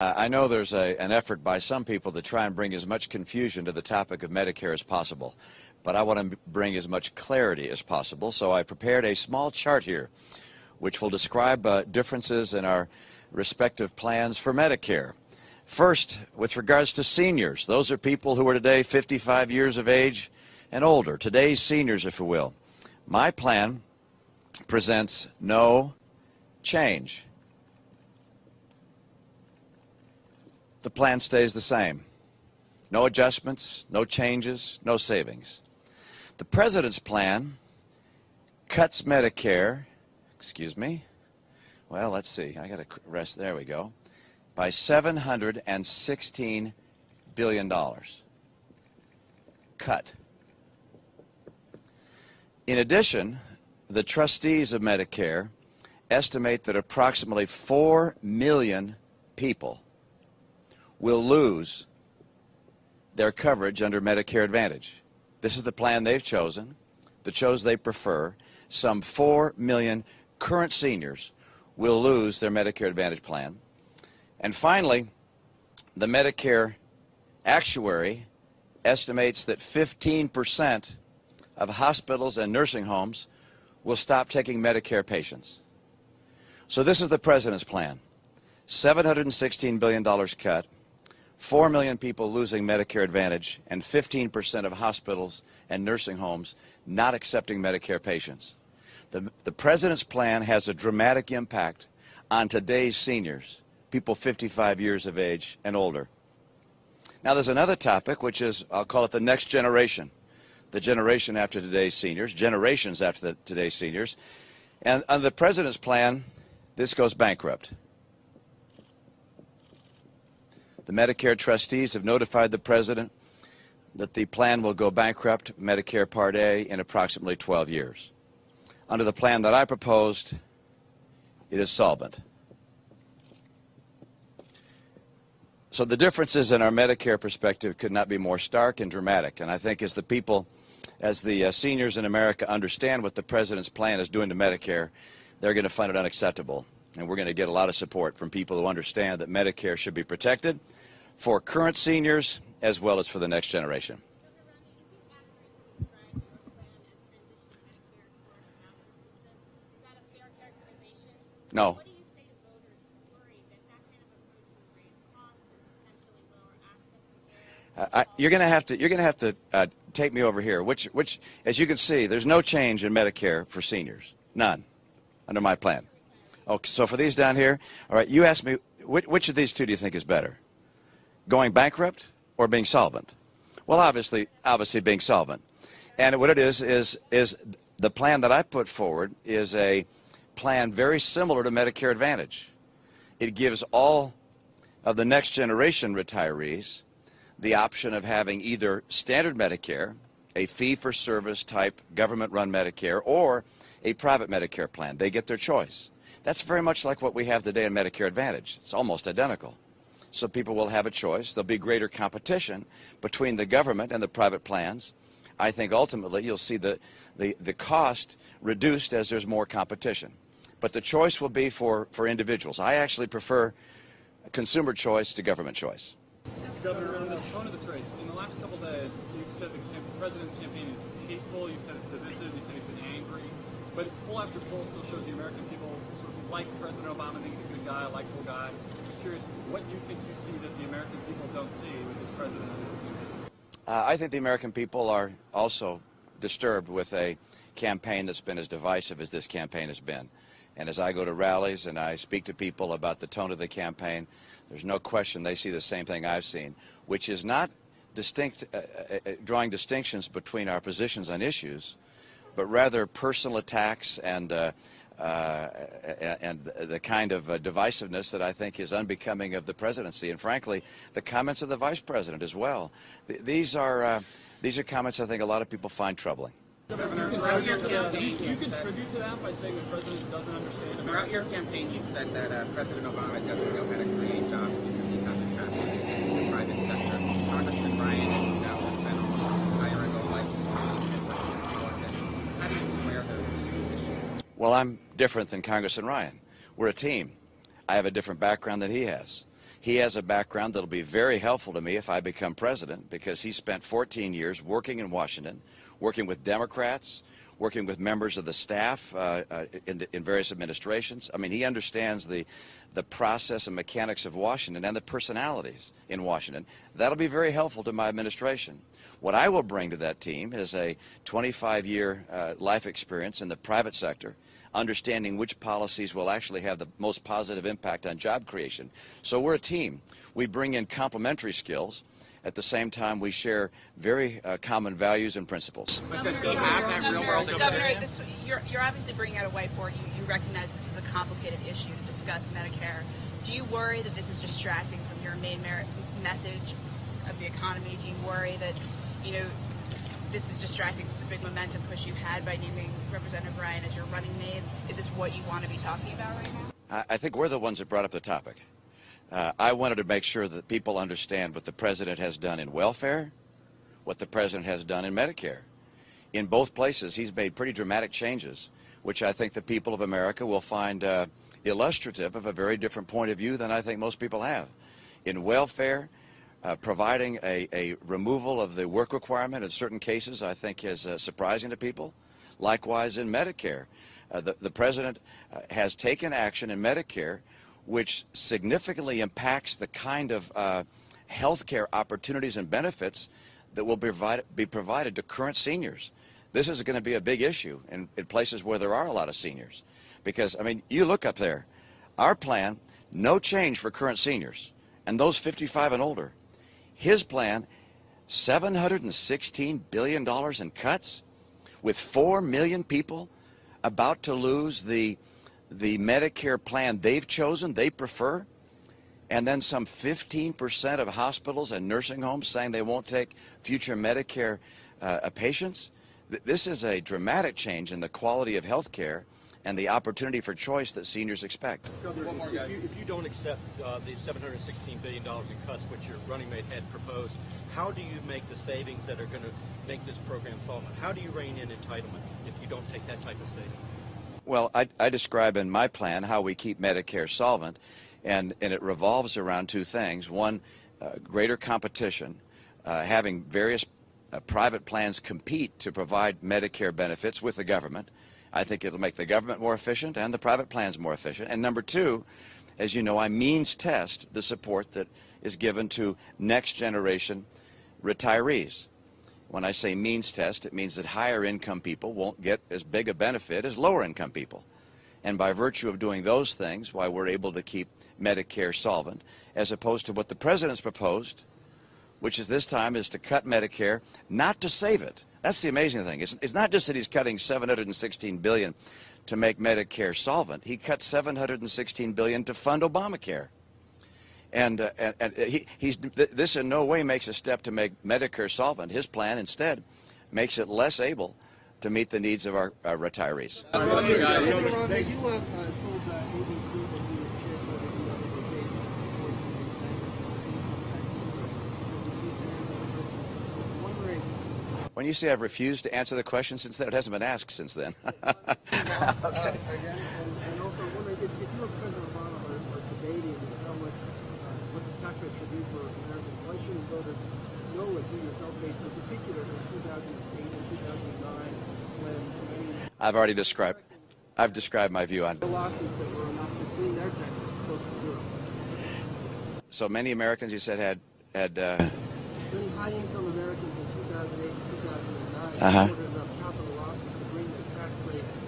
I know there's an effort by some people to try and bring as much confusion to the topic of Medicare as possible, but I want to bring as much clarity as possible, so I prepared a small chart here which will describe differences in our respective plans for Medicare. First, with regards to seniors, those are people who are today 55 years of age and older, today's seniors, if you will. My plan presents no change. The plan stays the same. No adjustments, no changes, no savings. The President's plan cuts Medicare, well, let's see, I got to rest, there we go, by $716 billion. Cut. In addition, the trustees of Medicare estimate that approximately 4 million people will lose their coverage under Medicare Advantage. This is the plan they've chosen, the chose they prefer. Some 4 million current seniors will lose their Medicare Advantage plan. And finally, the Medicare actuary estimates that 15% of hospitals and nursing homes will stop taking Medicare patients. So this is the President's plan. $716 billion cut, 4 million people losing Medicare Advantage, and 15% of hospitals and nursing homes not accepting Medicare patients. The President's plan has a dramatic impact on today's seniors, people 55 years of age and older. Now there's another topic, which is, I'll call it the next generation, the generation after today's seniors, generations after today's seniors. And under the President's plan, this goes bankrupt. The Medicare trustees have notified the President that the plan will go bankrupt, Medicare Part A, in approximately 12 years. Under the plan that I proposed, it is solvent. So the differences in our Medicare perspective could not be more stark and dramatic. And I think as the seniors in America understand what the President's plan is doing to Medicare, they're going to find it unacceptable. And we're going to get a lot of support from people who understand that Medicare should be protected for current seniors as well as for the next generation. No. What do you say to voters worried that that kind of approach would raise costs and potentially lower access to care? You're going to have to take me over here. Which, as you can see, there's no change in Medicare for seniors. None, under my plan. Okay, so for these down here, all right, you asked me, which of these two do you think is better? Going bankrupt or being solvent? Well, obviously being solvent. And what it is the plan that I put forward is a plan very similar to Medicare Advantage. It gives all of the next generation retirees the option of having either standard Medicare, a fee-for-service type government-run Medicare, or a private Medicare plan. They get their choice. That's very much like what we have today in Medicare Advantage. It's almost identical. So people will have a choice. There'll be greater competition between the government and the private plans. I think ultimately you'll see the cost reduced as there's more competition. But the choice will be for individuals. I actually prefer consumer choice to government choice. Governor, on the tone of this race, in the last couple of days, you've said the President's campaign is hateful, you've said it's divisive, you said he's been angry, but poll after poll still shows the American people sort of like President Obama, think he's a good guy, a likable guy. Just curious what you think you see that the American people don't see with this president and his campaign. I think the American people are also disturbed with a campaign that's been as divisive as this campaign has been. And as I go to rallies and I speak to people about the tone of the campaign, there's no question they see the same thing I've seen, which is not drawing distinctions between our positions on issues, but rather personal attacks and the kind of divisiveness that I think is unbecoming of the presidency, and frankly, the comments of the vice president as well. These are comments I think a lot of people find troubling. Governor, throughout your campaign, do you contribute to that by saying the president doesn't understand America? Throughout your campaign, you've said that President Obama doesn't know how to create jobs because he doesn't trust the private sector. Congressman Ryan, as you know, has been hiring a life. How do you square those two issues? Well, I'm different than Congressman Ryan. We're a team. I have a different background than he has. He has a background that'll be very helpful to me if I become president, because he spent 14 years working in Washington, working with Democrats, working with members of the staff in various administrations. I mean, he understands the process and mechanics of Washington and the personalities in Washington. That'll be very helpful to my administration. What I will bring to that team is a 25-year life experience in the private sector, understanding which policies will actually have the most positive impact on job creation. So we're a team. We bring in complementary skills. At the same time, we share very common values and principles. But does he have that real-world experience? You're obviously bringing out a whiteboard. You recognize this is a complicated issue to discuss Medicare. Do you worry that this is distracting from your main message of the economy? Do you worry that, this is distracting from the big momentum push you had by naming Representative Ryan as your running mate? Is this what you want to be talking about right now? I think we're the ones that brought up the topic. I wanted to make sure that people understand what the president has done in welfare, what the president has done in Medicare. In both places, he's made pretty dramatic changes, which I think the people of America will find illustrative of a very different point of view than I think most people have. In welfare, providing a removal of the work requirement in certain cases, I think, is surprising to people. Likewise, in Medicare, the president has taken action in Medicare which significantly impacts the kind of health care opportunities and benefits that will be provided to current seniors. This is going to be a big issue in places where there are a lot of seniors. Because, I mean, you look up there, our plan, no change for current seniors, and those 55 and older. His plan, $716 billion in cuts, with 4 million people about to lose the Medicare plan they've chosen, they prefer, and then some 15% of hospitals and nursing homes saying they won't take future Medicare patients. This is a dramatic change in the quality of health care and the opportunity for choice that seniors expect. One more, guys. If you don't accept the $716 billion in cuts, which your running mate had proposed, how do you make the savings that are going to make this program solvent? How do you rein in entitlements if you don't take that type of saving? Well, I describe in my plan how we keep Medicare solvent, and it revolves around two things. One, greater competition, having various private plans compete to provide Medicare benefits with the government. I think it'll make the government more efficient and the private plans more efficient. And number two, as you know, I means test the support that is given to next generation retirees. When I say means test, it means that higher income people won't get as big a benefit as lower income people. And by virtue of doing those things, why we're able to keep Medicare solvent, as opposed to what the president's proposed, which is this time is to cut Medicare, not to save it. That's the amazing thing. It's not just that he's cutting $716 billion to make Medicare solvent. He cut $716 billion to fund Obamacare. And this in no way makes a step to make Medicare solvent. His plan instead makes it less able to meet the needs of our retirees. When you say I've refused to answer the question since then, it hasn't been asked since then. Okay. And also, wondering if you and President Obama are debating how much, what the tax rate should be for Americans, why shouldn't voters know what you yourself made, in particular in 2008 and 2009, when many... I've described my view on... ...the losses that were enough to clean their taxes close to zero. So many Americans, you said, had Many high-income Americans in 2008 and 2009 reported enough capital losses to bring their tax rates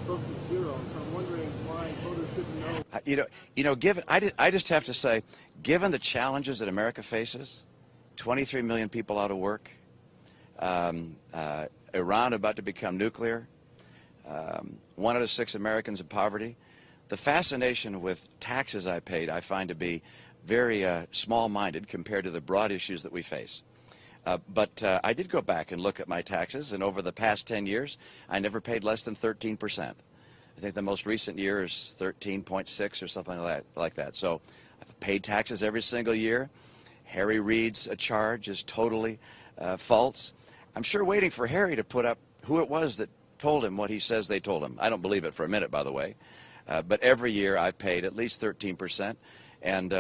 close to zero. So I'm wondering why voters shouldn't know. I just have to say, given the challenges that America faces, 23 million people out of work, Iran about to become nuclear, 1 out of 6 Americans in poverty, the fascination with taxes I paid I find to be very small-minded compared to the broad issues that we face. But I did go back and look at my taxes, and over the past 10 years, I never paid less than 13%. I think the most recent year is 13.6 or something like that. So I've paid taxes every single year. Harry Reid's charge is totally false. I'm sure waiting for Harry to put up who it was that told him what he says they told him. I don't believe it for a minute, by the way. But every year I've paid at least 13%. And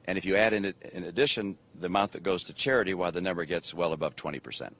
And if you add in addition the amount that goes to charity, why the number gets well above 20%.